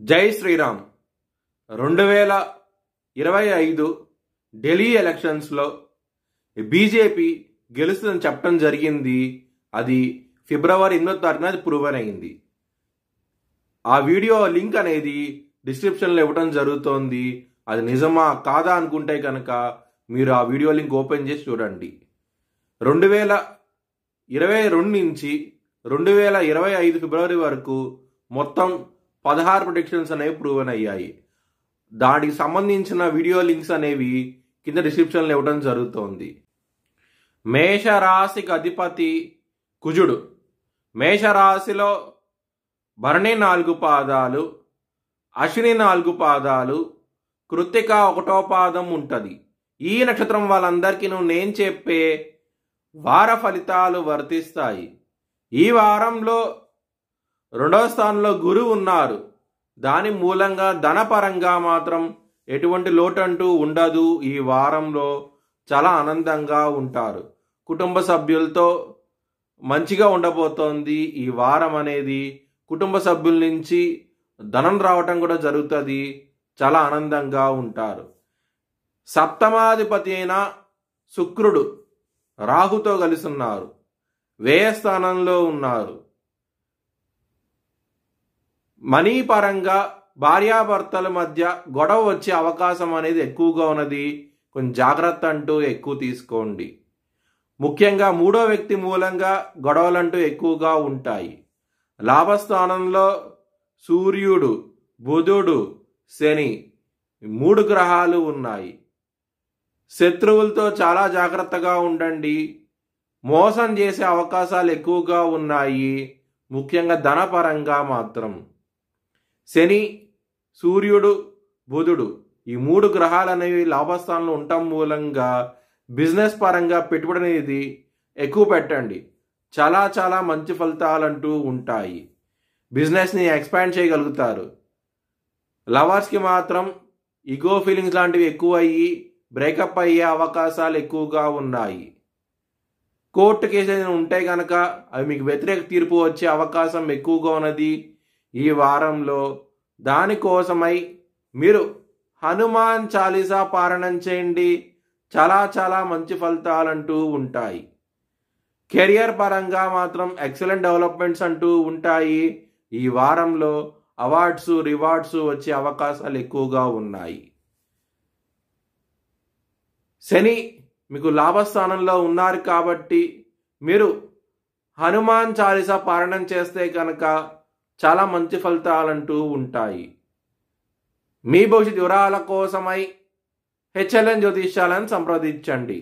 జై శ్రీరామ్. 2025 ఢిల్లీ ఎలక్షన్స్లో బీజేపీ గెలుస్తుందని చెప్పడం జరిగింది. అది ఫిబ్రవరి 8వ తారీఖున అది ప్రూవన్ అయింది. ఆ వీడియో లింక్ అనేది డిస్క్రిప్షన్లో ఇవ్వడం జరుగుతోంది. అది నిజమా కాదా అనుకుంటే కనుక మీరు ఆ వీడియో లింక్ ఓపెన్ చేసి చూడండి. 2022 నుంచి 2025 ఫిబ్రవరి వరకు మొత్తం 16 ప్రొడిక్షన్స్ అనేవి ప్రూవన్ అయ్యాయి. దానికి సంబంధించిన వీడియో లింక్స్ అనేవి కింద డిస్క్రిప్షన్లో ఇవ్వడం జరుగుతోంది. మేషరాశికి అధిపతి కుజుడు. మేషరాశిలో భరణి 4 పాదాలు, అశ్విని 4 పాదాలు, కృత్తిక 1వ పాదం ఉంటుంది. ఈ నక్షత్రం వాళ్ళందరికీ నేను చెప్పే వార ఫలితాలు వర్తిస్తాయి. ఈ వారంలో 2వ స్థానంలో గురువు ఉన్నారు. దాని మూలంగా ధనపరంగా మాత్రం ఎటువంటి లోటంటూ ఉండదు. ఈ వారంలో చాలా ఆనందంగా ఉంటారు. కుటుంబ సభ్యులతో మంచిగా ఉండబోతోంది. ఈ వారం అనేది కుటుంబ సభ్యుల నుంచి ధనం రావటం కూడా జరుగుతుంది. చాలా ఆనందంగా ఉంటారు. సప్తమాధిపతి అయిన శుక్రుడు రాహుతో కలిసి ఉన్నారు. వ్యయ స్థానంలో ఉన్నారు. మనీ పరంగా భార్యాభర్తల మధ్య గొడవ వచ్చే అవకాశం అనేది ఎక్కువగా ఉన్నది. కొంచెం జాగ్రత్త అంటూ ఎక్కువ తీసుకోండి. ముఖ్యంగా 3వ వ్యక్తి మూలంగా గొడవలంటూ ఎక్కువగా ఉంటాయి. లాభస్థానంలో సూర్యుడు, బుధుడు, శని 3 గ్రహాలు ఉన్నాయి. శత్రువులతో చాలా జాగ్రత్తగా ఉండండి. మోసం చేసే అవకాశాలు ఎక్కువగా ఉన్నాయి. ముఖ్యంగా ధనపరంగా మాత్రం శని, సూర్యుడు, బుధుడు ఈ 3 గ్రహాలు అనేవి లాభస్థానంలో ఉండటం మూలంగా బిజినెస్ పరంగా పెట్టుబడి అనేది ఎక్కువ పెట్టండి. చాలా చాలా మంచి ఫలితాలంటూ ఉంటాయి. బిజినెస్ని ఎక్స్పాండ్ చేయగలుగుతారు. లవర్స్కి మాత్రం ఈగో ఫీలింగ్స్ లాంటివి ఎక్కువ అయ్యి బ్రేకప్ అయ్యే అవకాశాలు ఎక్కువగా ఉన్నాయి. కోర్టు కేసులు ఉంటే కనుక అవి మీకు వ్యతిరేక తీర్పు వచ్చే అవకాశం ఎక్కువగా ఉన్నది ఈ వారంలో. దానికోసమై మీరు హనుమాన్ చాలీసా పారాయణం చేయండి. చాలా చాలా మంచి ఫలితాలంటూ ఉంటాయి. కెరియర్ పరంగా మాత్రం ఎక్సలెంట్ డెవలప్మెంట్స్ అంటూ ఉంటాయి. ఈ వారంలో అవార్డ్స్, రివార్డ్స్ వచ్చే అవకాశాలు ఎక్కువగా ఉన్నాయి. శని మీకు లాభస్థానంలో ఉన్నారు కాబట్టి మీరు హనుమాన్ చాలీసా పారాయణం చేస్తే కనుక చాలా మంచి ఫలితాలంటూ ఉంటాయి. మీ భవిష్యత్ వివరాల కోసమై HLN జ్యోతిష్యాలను సంప్రదించండి.